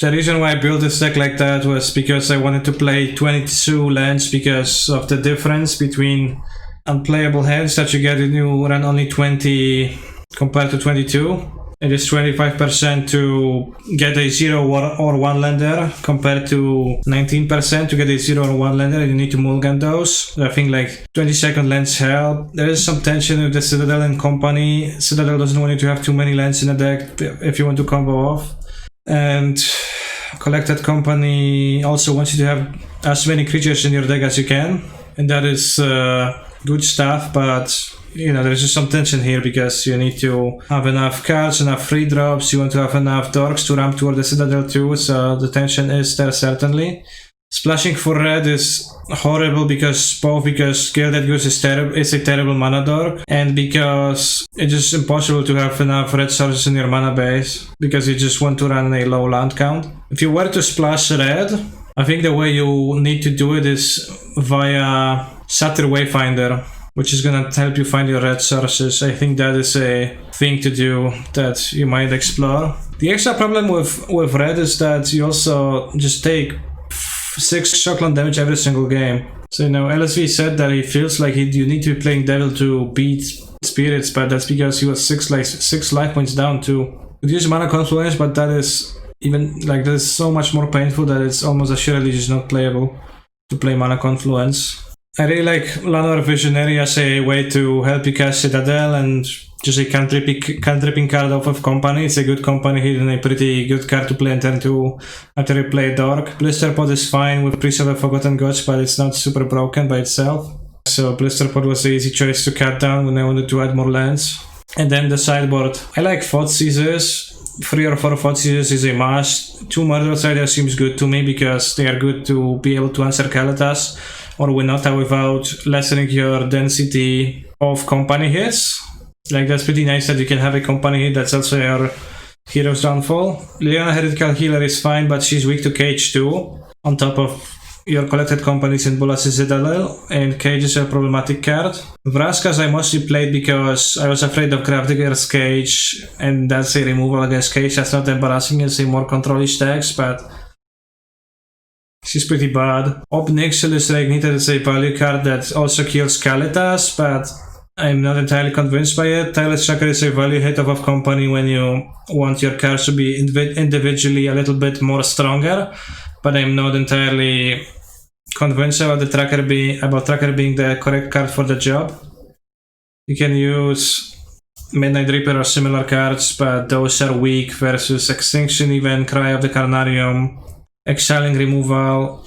The reason why I built this deck like that was because I wanted to play 22 lands because of the difference between unplayable hands that you get when you run only 20 compared to 22. It is 25% to get a 0 or 1 lander compared to 19% to get a 0 or 1 lander, and you need to mulligan those. I think like 20-second lands help. There is some tension with the Citadel and company. Citadel doesn't want you to have too many lands in a deck if you want to combo off. And Collected Company also wants you to have as many creatures in your deck as you can. And that is good stuff, but you know, there's just some tension here because you need to have enough cards, enough free drops, you want to have enough dorks to ramp toward the Citadel too, so the tension is there certainly. Splashing for red is horrible because Gilded Goose is a terrible mana dork, and because it's just impossible to have enough red sources in your mana base, because you just want to run a low land count. If you were to splash red, I think the way you need to do it is via Satyr Wayfinder, which is gonna help you find your red sources. I think that is a thing to do that you might explore. The extra problem with red is that you also just take 6 shockland damage every single game. So, you know, LSV said that he feels like you need to be playing Devil to beat Spirits, but that's because he was 6 life points down too. Could use Mana Confluence, but that is that is so much more painful that it's almost assuredly just not playable to play Mana Confluence. I really like Lanor Visionary as a way to help you cast Citadel and just a cantripping card off of company. It's a good company hit and a pretty good card to play in turn 2 after you play Dork. Blister Pod is fine with Priest of the Forgotten Gods, but it's not super broken by itself. So Blister Pod was the easy choice to cut down when I wanted to add more lands. And then the sideboard. I like Thoughtseizes. 3 or 4 Thoughtseizes is a must. 2 Murderous Rider seems good to me because they are good to be able to answer Kalitas or Winota without lessening your density of company hits. Like, that's pretty nice that you can have a company hit that's also your hero's downfall. Liliana Heretical Healer is fine, but she's weak to Cage too, on top of your collected companies in Bolas Citadel, and Cage is a problematic card. Vraskas I mostly played because I was afraid of Gravedigger's Cage, and that's a removal against Cage. That's not embarrassing, it's a more controlish text, but she's pretty bad. Obnixil is Reignited as a value card that also kills Kalitas, but I'm not entirely convinced by it. Tireless Tracker is a value hit off company when you want your cards to be individually a little bit more stronger, but I'm not entirely convinced about Tracker being the correct card for the job. You can use Midnight Reaper or similar cards, but those are weak versus Extinction, even Cry of the Carnarium, Exiling removal,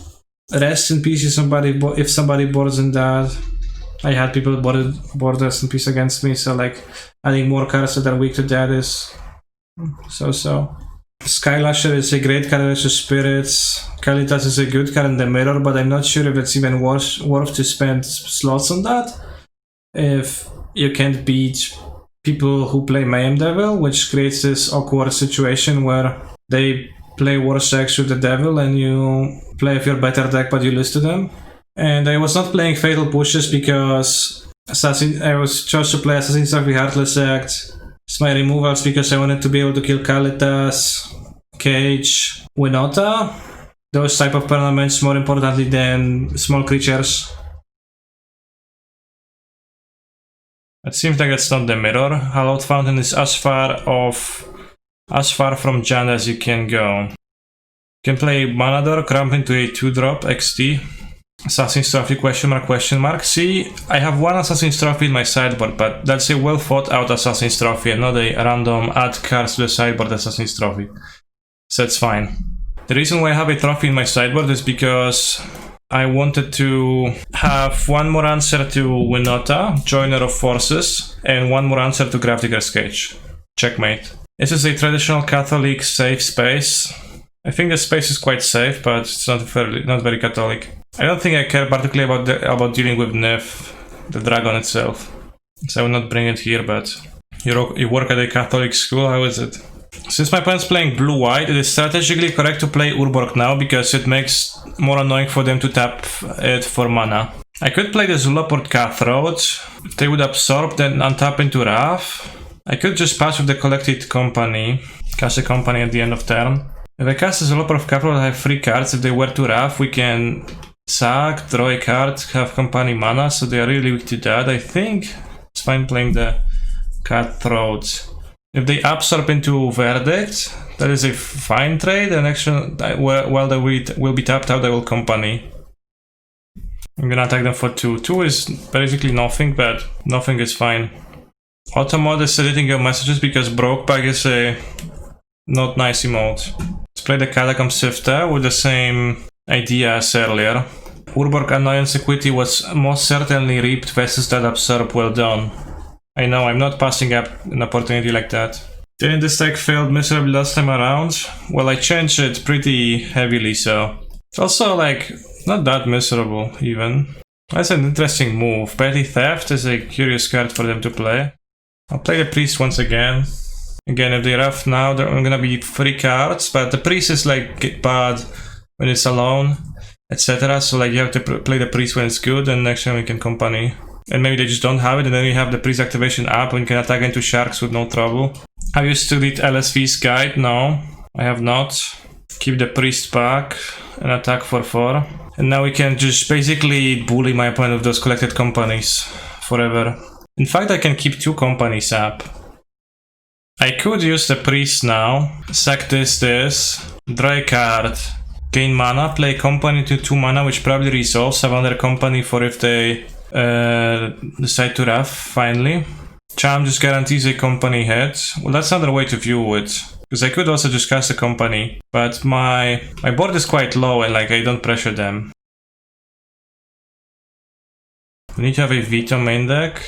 Rest in Peace if somebody boards in that. I had people board Rest in Peace against me, so like adding more cards that are weak to that is so. Skylasher is a great card versus Spirits. Kalitas is a good card in the mirror, but I'm not sure if it's even worth to spend slots on that if you can't beat people who play Mayhem Devil, which creates this awkward situation where they play War Sex with the Devil and you play with your better deck but you lose to them. And I was not playing Fatal Pushes because I was chose to play Assassin's Trophy Heartless Act. It's my removals because I wanted to be able to kill Kalitas, Cage, Winota, those type of permanents more importantly than small creatures. It seems like it's not the mirror. Hallowed Fountain is as far from Jan as you can go. You can play Manador, ramp into a 2-drop XT. Assassin's Trophy ? See, I have one Assassin's Trophy in my sideboard, but that's a well thought out Assassin's Trophy and not a random add cards to the sideboard Assassin's Trophy. So it's fine. The reason why I have a trophy in my sideboard is because I wanted to have one more answer to Winota, Joiner of Forces, and one more answer to Gravedigger's Cage. Checkmate. This is a traditional Catholic safe space. I think the space is quite safe, but it's not very Catholic. I don't think I care particularly about dealing with Nif, the dragon itself. So I will not bring it here, but you work at a Catholic school, how is it? Since my opponent's playing blue-white, it is strategically correct to play Urborg now, because it makes more annoying for them to tap it for mana. I could play the Zulaport Cutthroat. If they would absorb, then untap into Wrath. I could just pass with the Collected Company, cast a company at the end of turn. If I cast a Developer of Capital, I have 3 cards. If they were too rough, we can sack, draw a card, have company mana, so they are really weak to that. I think it's fine playing the Cutthroat. If they absorb into Verdict, that is a fine trade, and actually, while they will be tapped out, I will company. I'm gonna attack them for 2. 2 is basically nothing, but nothing is fine. Automod is editing your messages because Brokeback is a not nice emote. Let's play the Catacomb Sifter with the same idea as earlier. Urborg Annoyance Equity was most certainly reaped versus that absorb. Well done. I know, I'm not passing up an opportunity like that. Didn't this deck failed miserably last time around? Well, I changed it pretty heavily, so it's also like not that miserable even. That's an interesting move. Petty Theft is a curious card for them to play. I'll play the Priest once again. Again, if they're rough now, there are gonna be 3 cards, but the Priest is like bad when it's alone, etc. So like you have to play the Priest when it's good, and next time we can company. And maybe they just don't have it, and then you have the Priest activation up and can attack into Sharks with no trouble. Have you studied LSV's guide? No, I have not. Keep the Priest back and attack for 4. And now we can just basically bully my opponent with those collected companies forever. In fact, I can keep 2 companies up. I could use the Priest now, sack this, draw a card, gain mana, play company to 2 mana, which probably resolves, have another company for if they decide to rough, finally. Charm just guarantees a company hit. Well, that's another way to view it. Because I could also just cast a company, but my board is quite low and like I don't pressure them. We need to have a veto main deck.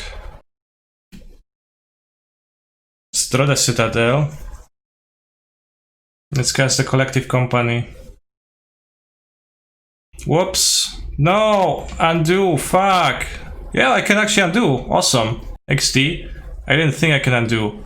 Let's draw the Citadel. Let's cast the collective company. Whoops. No! Undo! Fuck! Yeah, I can actually undo. Awesome. XD. I didn't think I can undo.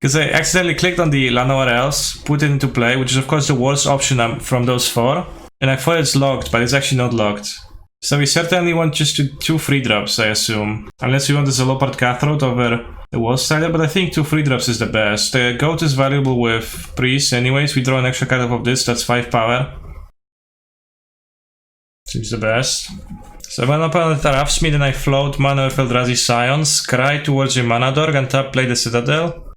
Because I accidentally clicked on the land nowhere else, put it into play, which is of course the worst option from those 4. And I thought it's locked, but it's actually not locked. So we certainly want just 2 free drops, I assume. Unless we want the Leopard Cutthroat over the Wall Strider, but I think 2 free drops is the best. The Goat is valuable with Priest anyways. We draw an extra card off of this, that's 5 power. Seems the best. So when opponent roughs me, then I float mana with Eldrazi Scion, scry towards your mana dork and tap play the Citadel.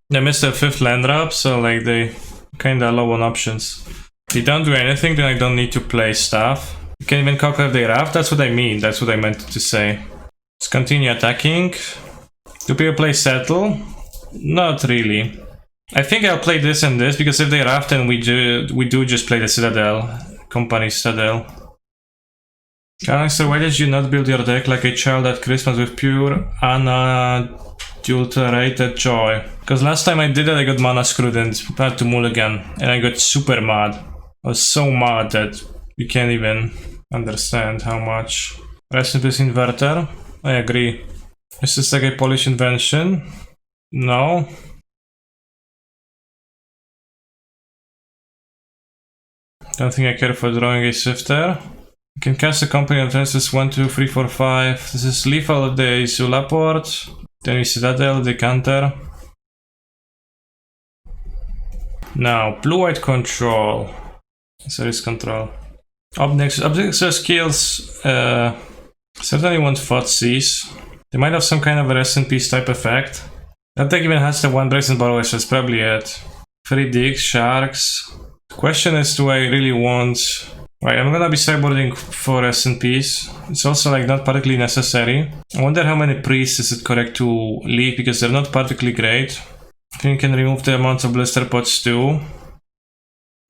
They missed their 5th land drop, so like they kinda low on options. If they don't do anything, then I don't need to play stuff. You can even conquer if they rough, that's what I mean, that's what I meant to say. Let's continue attacking. Do people play Settle? Not really. I think I'll play this and this, because if they rough, then we do just play the Citadel. Company Citadel. Kanister, why did you not build your deck like a child at Christmas with pure unadulterated joy? Because last time I did it, I got mana screwed and had to mulligan, and I got super mad. I was so mad that you can't even understand how much. Rest in peace, Inverter. I agree. Is this like a Polish invention? No. Don't think I care for drawing a Sifter. You can cast a company of this 1, 2, 3, 4, 5. This is lethal of the Zulaport. Then we Citadel, the counter. Now, blue-white control. Series control. Objects skills certainly want Thoughtseize. They might have some kind of a rest in peace type effect. That deck even has the 1 Brazen Borrower, so that's probably it. 3 Digs, Sharks. The question is, do I really want... Right, I'm gonna be sideboarding for rest in peace. It's also like not particularly necessary. I wonder how many priests is it correct to leave, because they're not particularly great. I think you can remove the amount of blister pots too.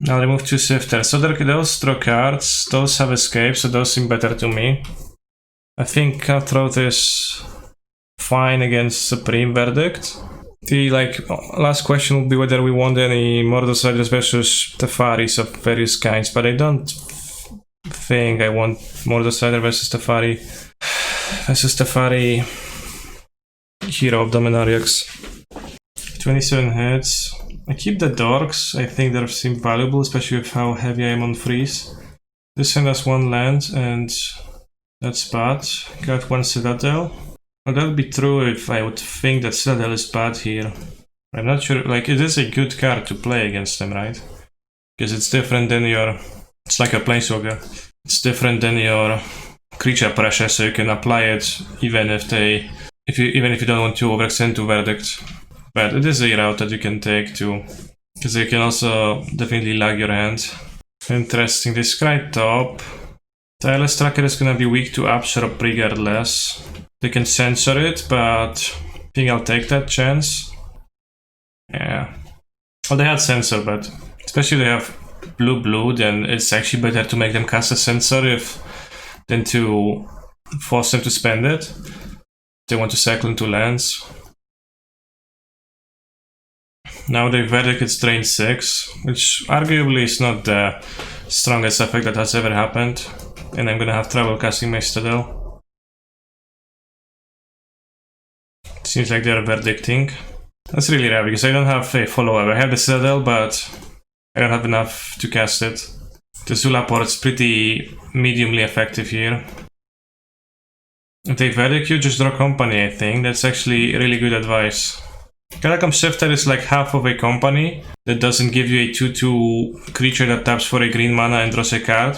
I'll remove 2 Sifters. So those draw cards, those have escape, so those seem better to me. I think Cutthroat is fine against Supreme Verdict. The last question will be whether we want any Mordor Riders versus Tefaris of various kinds, but I don't think I want Mordor Rider versus Tefari Hero of Dominariax. 27 hits. I keep the Dorks, I think they seem valuable, especially with how heavy I am on freeze. This hand has 1 land and that's bad. Got 1 Citadel. Well, that would be true if I would think that Citadel is bad here. I'm not sure, like, it is a good card to play against them, right? Because it's different than your... It's like a Planeswalker. It's different than your creature pressure, so you can apply it even if you don't want to overextend to Verdict. But it is a route that you can take too, because you can also definitely lag your hand. Interesting. This Scry top. Tireless Tracker is gonna be weak to Absorb regardless. They can censor it, but I think I'll take that chance. Yeah. Well, they had censor, but especially if they have blue, then it's actually better to make them cast a censor than to force them to spend it. They want to cycle into lands. Now they Verdict, it's drain 6, which arguably is not the strongest effect that has ever happened. And I'm gonna have trouble casting my Citadel. Seems like they're verdicting. That's really rare because I don't have a follow-up. I have the Citadel, but I don't have enough to cast it. The Zula port's pretty mediumly effective here. If they verdict you, just draw company, I think. That's actually really good advice. Catacomb Shifter is like half of a company that doesn't give you a 2/2 creature that taps for a green mana and draws a card.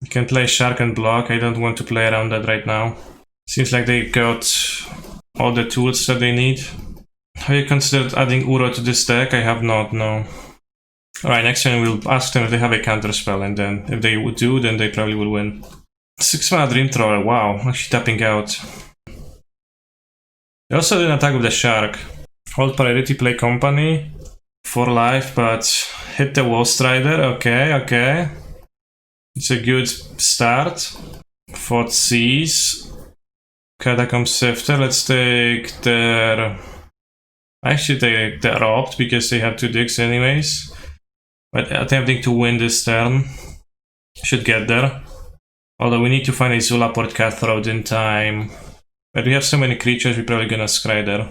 You can play Shark and block. I don't want to play around that right now. Seems like they got all the tools that they need. Have you considered adding Uro to this deck? I have not, no. Alright, next time we'll ask them if they have a counter spell, and then if they would do, then they probably will win. 6 mana Dream Thrower, wow, actually tapping out. They also didn't attack with the Shark. Hold priority, play company. 4 life, but hit the Wall Strider, okay. It's a good start. Fought Seas. Catacomb Shifter, let's take their... Actually take the Robbed, because they had 2 dicks anyways. But attempting to win this turn. Should get there. Although we need to find a Zula Port Cutthroat in time. But we have so many creatures, we're probably gonna scry there.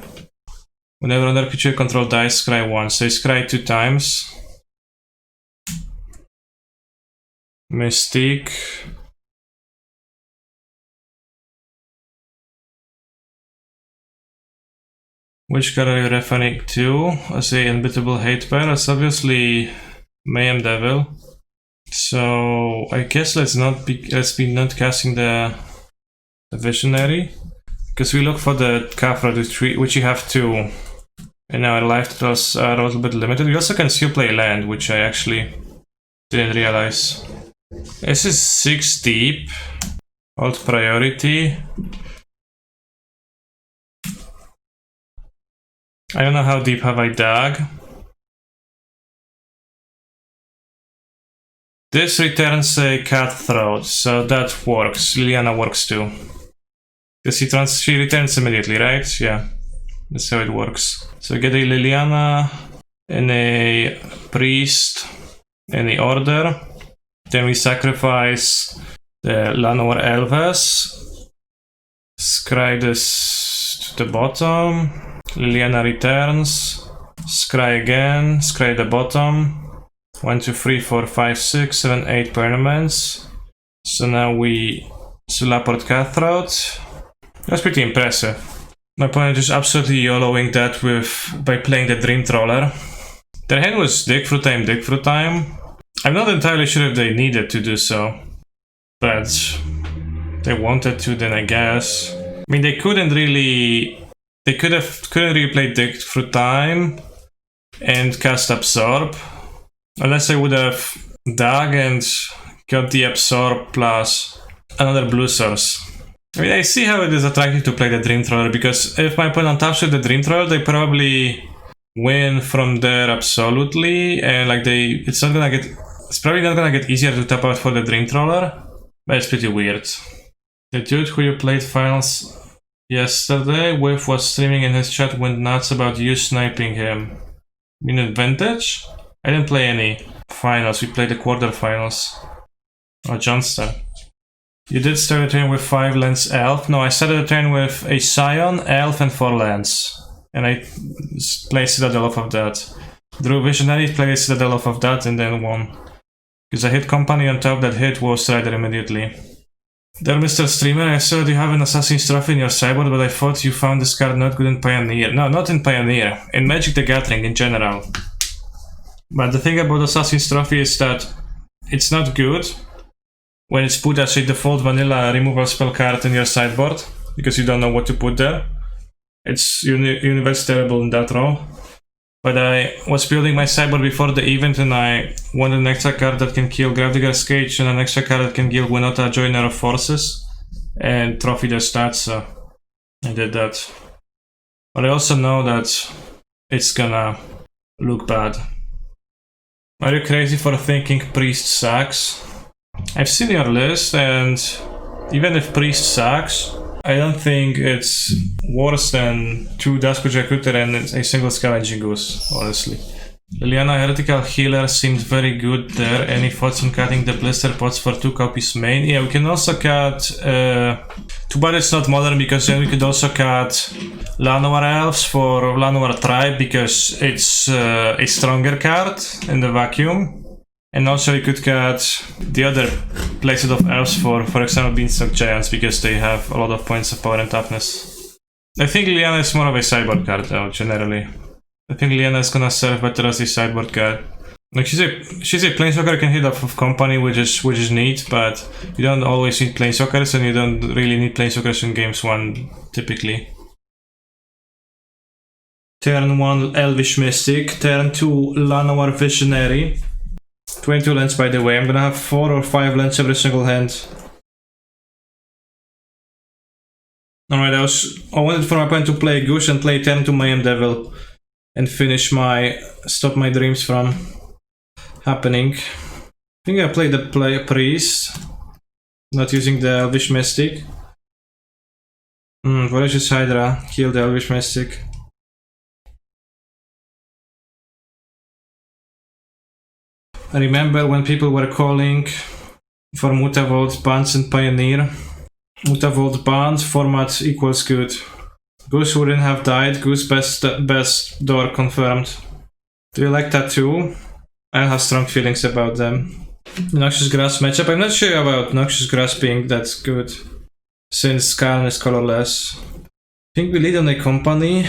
Whenever another creature control dies, scry once. So scry 2 times. Mystique. Which card are you referring to as a unbeatable hate pair? It's obviously Mayhem Devil. So I guess let's be not casting the Visionary, because we look for the Cutthroat, which you have to in our life totals are a little bit limited. We also can still play land, which I actually didn't realize. This is 6 deep. Hold priority. I don't know how deep have I dug. This returns a Cutthroat, so that works. Liliana works too. Because she returns immediately, right? Yeah, that's how it works. So get a Liliana and a Priest and the Order. Then we sacrifice the Llanowar Elves. Scry this to the bottom. Liliana returns. Scry again. Scry the bottom. 1, 2, 3, 4, 5, 6, 7, 8 permanents. So now we Zula Port Cutthroat. That's pretty impressive. My opponent is absolutely YOLOing that by playing the Dream Trawler. Their hand was dig through time. I'm not entirely sure if they needed to do so, but they wanted to, then I guess. I mean, they couldn't really play dig through time and cast Absorb, unless I would have dug and got the Absorb plus another blue source. I mean, I see how it is attractive to play the Dream Trawler, because if my opponent taps with the Dream Trawler, they probably win from there absolutely, and like it's probably not gonna get easier to tap out for the Dream Trawler, but it's pretty weird. The dude who you played finals yesterday with was streaming, in his chat went nuts about you sniping him. In Advantage? I didn't play any finals, we played the quarterfinals. Oh, Johnston. You did start a turn with 5 lands elf. No, I started a turn with a Scion, elf, and 4 lands. And I played Citadel off of that. Drew Visionary, played Citadel off of that, and then won. Because I hit company on top that hit Wall Strider immediately. There, Mr. Streamer, I saw that you have an Assassin's Trophy in your sideboard, but I thought you found this card not good in Pioneer. No, not in Pioneer. In Magic the Gathering in general. But the thing about Assassin's Trophy is that it's not good when it's put as a default vanilla removal spell card in your sideboard, because you don't know what to put there. It's universally terrible in that row. But I was building my sideboard before the event and I wanted an extra card that can kill Gravedigger's Cage and an extra card that can kill Winota, Joiner of Forces, and trophy their stats, so I did that. But I also know that it's gonna look bad. Are you crazy for thinking Priest sucks? I've seen your list, and even if Priest sucks, I don't think it's worse than 2 Duskwood Recruiter and a single Scavenging Goose, honestly. Liliana Heretical Healer seemed very good there. Any thoughts on cutting the blister pots for 2 copies main? Yeah, we can also cut... too bad it's not modern, because then we could also cut Llanowar Elves for Llanowar Tribe, because it's a stronger card in the vacuum. And also we could cut the other playset of elves for example, Beanstalk Giants, because they have a lot of points of power and toughness. I think Liliana is more of a sideboard card though, generally. I think Liliana is gonna serve better as a sideboard card. Like she's a planeswalker who can hit off of company, which is neat, but you don't always need planeswalkers, and you don't really need planeswalkers in games 1 typically. Turn 1 Elvish Mystic, turn 2 Llanowar Visionary. 22 lands, by the way. I'm gonna have 4 or 5 lands every single hand. Alright, I wanted for my opponent to play Goose and play turn to Mayhem Devil and stop my dreams from happening. I think I played the Priest, not using the Elvish Mystic. Voracious Hydra, kill the Elvish Mystic. I remember when people were calling for Mutavault bans in Pioneer. Mutavault banned, format equals good. Goose wouldn't have died, Goose best door confirmed. Do you like that too? I have strong feelings about them. Noxious Grass matchup, I'm not sure about Noxious Grass being that good, since Karn is colorless. I think we lead on a company.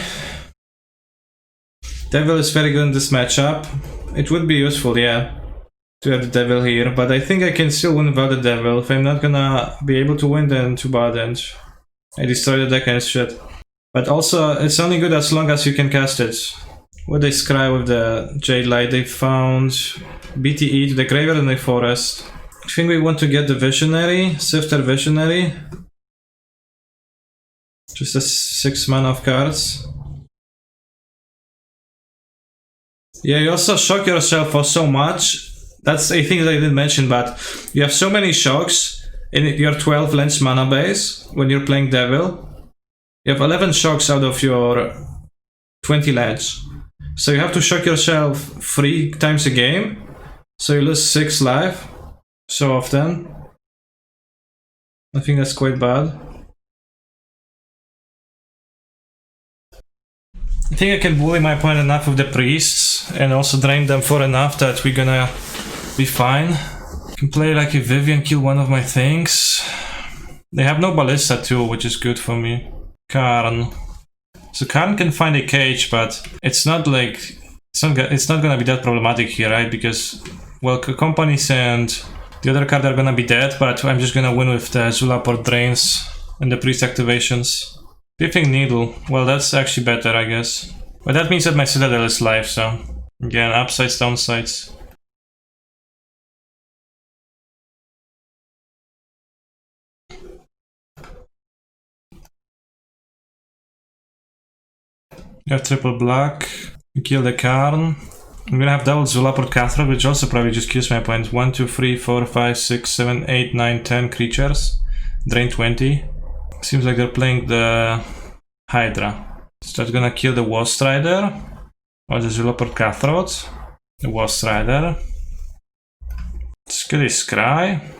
Devil is very good in this matchup. It would be useful, yeah, to have the Devil here, but I think I can still win without the Devil. If I'm not gonna be able to win, then too bad, and I destroy the deck and shit. But also, it's only good as long as you can cast it. What they scry with the Jade Light, they found BTE to the graveyard and the forest. I think we want to get the Visionary, Sifter Visionary. Just a 6 mana of cards. Yeah, you also shock yourself for so much. That's a thing that I didn't mention, but you have so many shocks in your 12 lands mana base when you're playing Devil. You have 11 shocks out of your 20 lands. So you have to shock yourself 3 times a game. So you lose 6 life so often. I think that's quite bad. I think I can bully my opponent enough with the priests and also drain them for enough that we're gonna be fine. I can play like a Vivian, kill one of my things. They have no Ballista too, which is good for me. Karn. So Karn can find a cage, but it's not like it's not gonna be that problematic here, right? Because, well, companies and the other card are gonna be dead, but I'm just gonna win with the Zulaport drains and the priest activations. Piffing Needle, well, that's actually better, I guess. But that means that my Citadel is live, so again, upsides, downsides. You have triple black, you kill the Karn. I'm gonna have double Zulaport Cutthroat, which also probably just kills my opponent. 1, 2, 3, 4, 5, 6, 7, 8, 9, 10 creatures. Drain 20. Seems like they're playing the Hydra. So that's gonna kill the Wost Rider. Or the Zulaport Cutthroat. The Wost Rider. Let's get a Scry.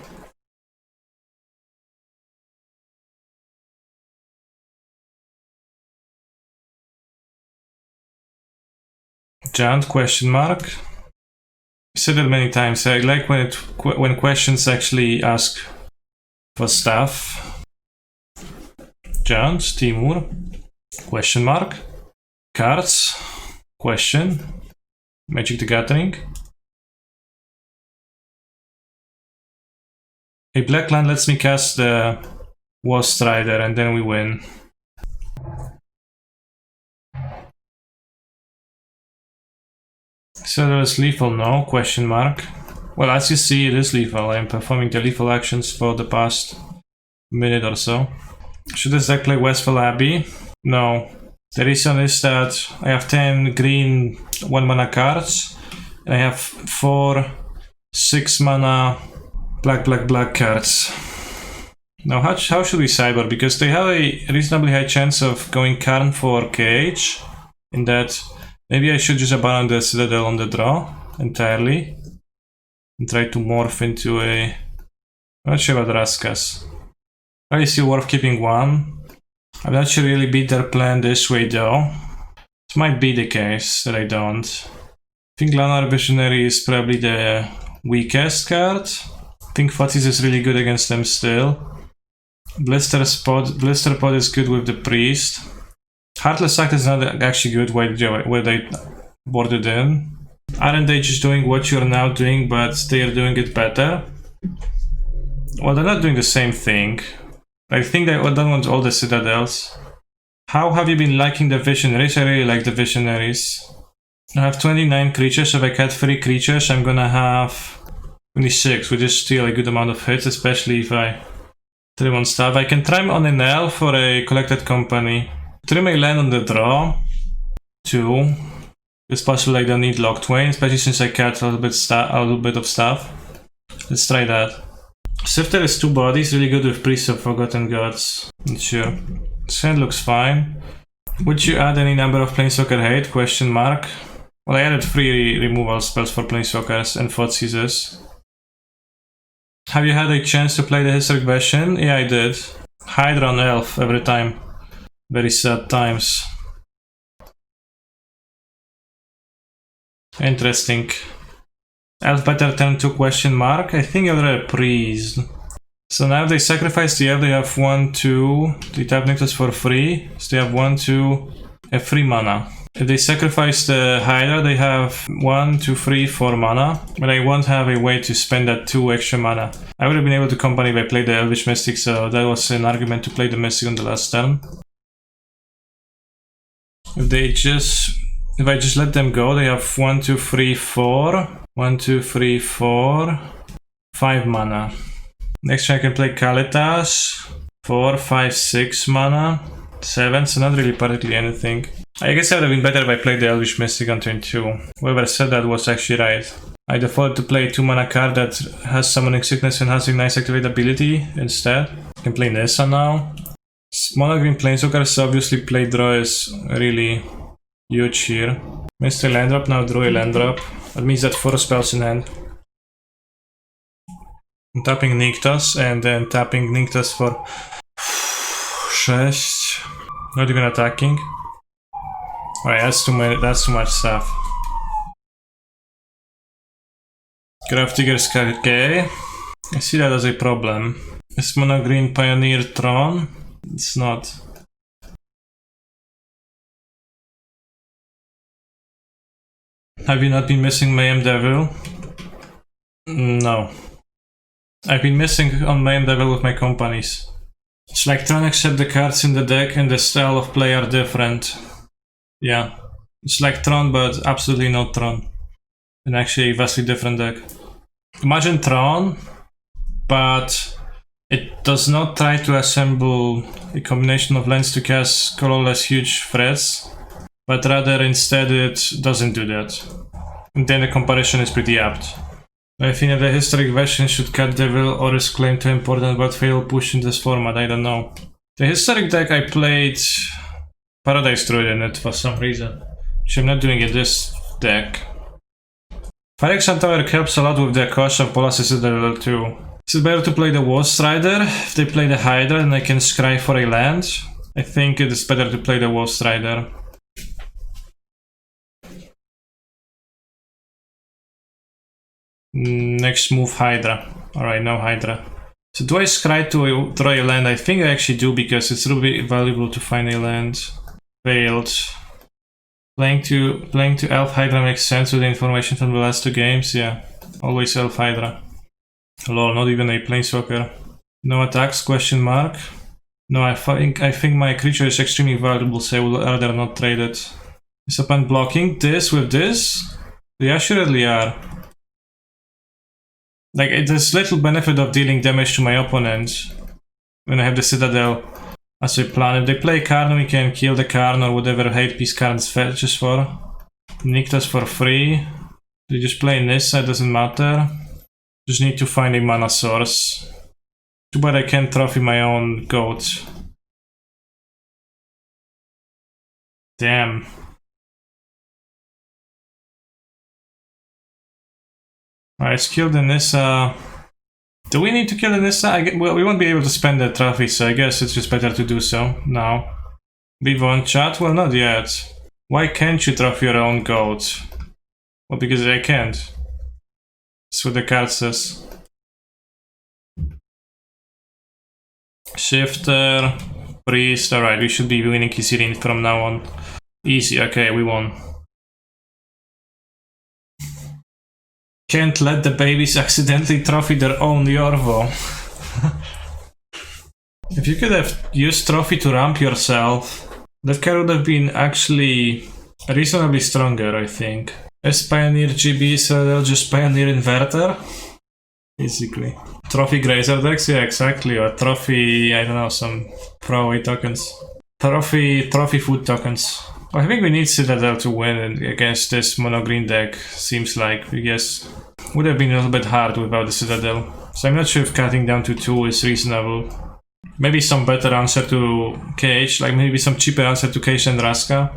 Giant question mark. I said it many times. I like when questions actually ask for stuff. Jones, Timur, question mark. Cards, question. Magic the Gathering. A black land lets me cast the War Strider and then we win. Citadel is lethal, no? Question mark. Well, as you see, it is lethal. I am performing the lethal actions for the past minute or so. Should this deck play Westfall Abbey? No. The reason is that I have 10 green 1 mana cards, and I have 4 6 mana black cards. Now how should we cyber? Because they have a reasonably high chance of going Karn for KH, in that maybe I should just abandon the Citadel on the draw entirely and try to morph into a... I'm not sure about Raskas. Probably still worth keeping one. I'm not sure really beat their plan this way though. It might be the case that I don't. I think Lanar Visionary is probably the weakest card. I think Fatis is really good against them still. Blister Pod is good with the Priest. Heartless Act is not actually good where they boarded in. Aren't they just doing what you're now doing, but they are doing it better? Well, they're not doing the same thing. I think they don't want all the Citadels. How have you been liking the Visionaries? I really like the Visionaries. I have 29 creatures, so if I cut 3 creatures, I'm gonna have 26, which is still a good amount of hits, especially if I trim on stuff. I can trim on an elf for a collected company. Trim a land on the draw. 2. It's possible I don't need Lock Twain, especially since I cut a little bit of stuff. Let's try that. Sifter is 2 bodies, really good with Priest of Forgotten Gods. Not sure. This hand looks fine. Would you add any number of Planeswalker hate? Question mark. Well, I added 3 removal spells for Planeswalkers and Thoughtseizes. Have you had a chance to play the historic version? Yeah, I did. Hydra on Elf every time. Very sad times. Interesting. Elf better turn 2 question mark. I think you're a priest. So now if they sacrifice the elf, they have 1, 2. They tap Necklace for free. So they have 1, 2, a 3 mana. If they sacrifice the Hydra, they have 1, 2, 3, 4 mana. But I won't have a way to spend that 2 extra mana. I would have been able to company if I played the Elvish Mystic, so that was an argument to play the Mystic on the last turn. If I just let them go, they have 1, 2, 3, 4. 1, 2, 3, 4. 5 mana. Next turn I can play Kalitas. 4, 5, 6 mana. 7, so not really particularly anything. I guess it would have been better if I played the Elvish Mystic on turn 2. Whoever said that was actually right. I default to play a 2 mana card that has Summoning Sickness Enhancing Nice Activate ability instead. I can play Nissa now. Mono green Planeswalkers, obviously play draw is really huge here. Missed a land drop, now drew a land drop. That means that 4 spells in hand. I'm tapping Nykthos and then tapping Nykthos for 6. Not even attacking. Alright, that's too much stuff. Graph Digger's KK. I see that as a problem. Is Mono Green Pioneer Tron? It's not. Have you not been missing Mayhem Devil? No. I've been missing on Mayhem Devil with my companies. It's like Tron, except the cards in the deck and the style of play are different. Yeah. It's like Tron, but absolutely not Tron. And actually a vastly different deck. Imagine Tron, but it does not try to assemble a combination of lands to cast colorless huge threats, but rather instead it doesn't do that. And then the comparison is pretty apt. I think that the historic version should cut Devil or is claimed too important but fail push in this format, I don't know. The historic deck I played Paradise Druid in it for some reason, which I'm not doing in this deck. Phyrexian Tower helps a lot with the cost of Bolas Citadel too. Is it better to play the War Strider? If they play the Hydra then I can scry for a land. I think it is better to play the War Strider. Next move Hydra. Alright, no Hydra. So do I scry to draw a land? I think I actually do, because it's really valuable to find a land. Failed. Playing to Elf Hydra makes sense with the information from the last 2 games. Yeah, always Elf Hydra. Lol, not even a Planeswalker. No attacks? Question mark. No, I think my creature is extremely valuable, so I would rather not trade it. Is opponent blocking this with this? They assuredly are. Like, there's little benefit of dealing damage to my opponent when I have the Citadel as a plan. If they play Karn, we can kill the Karn or whatever hate piece Karn fetches for. Nyctas for free. They just play Nissa, it doesn't matter. Just need to find a mana source. Too bad I can't trophy my own goat. Damn. Alright, let's kill the Nissa. Do we need to kill the Nissa? Well, we won't be able to spend the trophy, so I guess it's just better to do so now. We won chat? Well, not yet. Why can't you trophy your own goat? Well, because I can't. That's what the card says. Shifter, Priest. Alright, we should be winning Kisirin from now on. Easy, okay, we won. Can't let the babies accidentally trophy their own Yorvo. If you could have used trophy to ramp yourself, that card would have been actually reasonably stronger, I think. As Pioneer GB, so they'll just Pioneer Inverter. Basically. Trophy Grazer decks? Yeah, exactly. Or Trophy, I don't know, some throwaway tokens. Trophy food tokens. I think we need Citadel to win against this mono green deck, seems like. I guess would have been a little bit hard without the Citadel. So I'm not sure if cutting down to 2 is reasonable. Maybe some better answer to KH, like maybe some cheaper answer to KH and Raska.